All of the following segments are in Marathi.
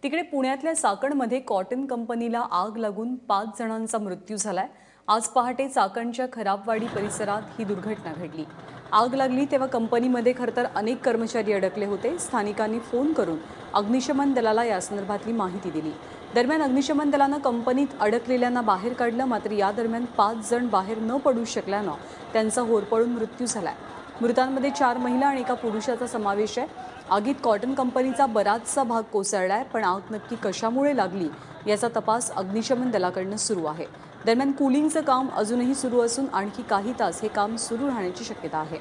तिकडे पुण्यातल्या चाकणमध्ये कॉटन कंपनीला आग लागून 5 जणांचा मृत्यू झालाय। आज पहाटे चाकणच्या खराबवाडी परिसरात ही दुर्घटना घडली। आग लागली तेव्हा कंपनीमध्ये खरतर अनेक कर्मचारी अडकले होते। स्थानिकांनी फोन करून अग्निशमन दलाला यासंदर्भातली माहिती दिली। दरम्यान अग्निशमन दलानं कंपनीत अडकलेल्यांना बाहेर काढलं, मात्र या दरम्यान 5 जण बाहेर न पडू शकल्यानं त्यांचा होरपळून मृत्यू झालाय। मृतांमध्ये 4 महिला आणि एका पुरुषाचा समावेश आहे। आगीत कॉटन कंपनीचा बराचसा भाग कोसळलाय, पण आग नक्की कशामुळे लागली याचा तपास अग्निशमन दलाकडून सुरू आहे। दरम्यान कूलिंगचं काम अजूनही सुरू असून आणखी काही तास हे काम सुरू राहण्याची शक्यता आहे।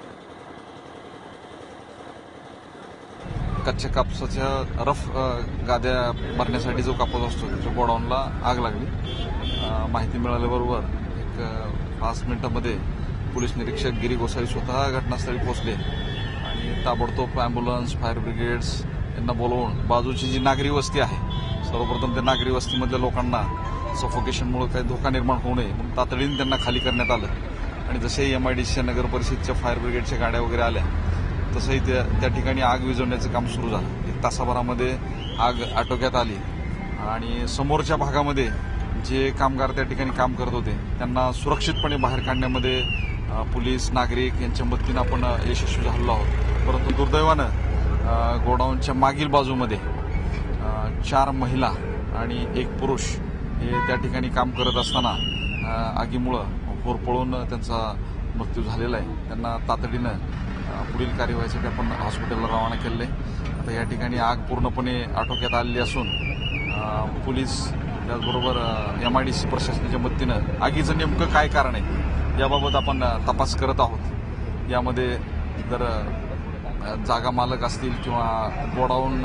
कच्च्या कापसाच्या रफ गाद्या भरण्यासाठी जो कापूस असतो त्याच्या गोडाऊनला आग लागली। माहिती मिळाल्याबरोबर एक 5 मिनिटांमध्ये पोलीस निरीक्षक गिरी गोसावी स्वतः घटनास्थळी पोहोचले आणि ताबडतोब अँब्युलन्स, फायर ब्रिगेड्स यांना बोलवून बाजूची जी नागरी वस्ती आहे, सर्वप्रथम त्या नागरी वस्तीमधल्या लोकांना सफोकेशनमुळे काही धोका निर्माण होऊ नये म्हणून तातडीने त्यांना खाली करण्यात आलं। आणि जसे MIDCच्या नगर परिषदेच्या फायर ब्रिगेडच्या गाड्या वगैरे आल्या तसंही त्या ठिकाणी आग विझवण्याचं काम सुरू झालं। 1 तासाभरामध्ये आग आटोक्यात आली आणि समोरच्या भागामध्ये जे कामगार त्या ठिकाणी काम करत होते त्यांना सुरक्षितपणे बाहेर काढण्यामध्ये पोलीस, नागरिक यांच्या मदतीनं आपण यशस्वी झालो आहोत। परंतु दुर्दैवानं गोडाऊनच्या मागील बाजूमध्ये 4 महिला आणि 1 पुरुष हे त्या ठिकाणी काम करत असताना आगीमुळं होरपळून त्यांचा मृत्यू झालेला आहे। त्यांना तातडीनं पुढील कार्यवाहीसाठी आपण हॉस्पिटलला रवाना केले। आता या ठिकाणी आग पूर्णपणे आटोक्यात आलेली असून पोलीस त्याचबरोबर MIDC प्रशासनाच्या मदतीनं आगीचं नेमकं काय कारण आहे याबाबत आपण तपास करत आहोत। यामध्ये जर जागा मालक असतील किंवा गोडाऊन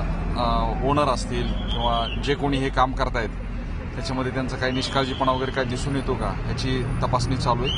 ओनर असतील किंवा जे कोणी हे काम करतायत त्याच्यामध्ये त्यांचा काही निष्काळजीपणा वगैरे काय दिसून येतो का याची तपासणी चालू आहे।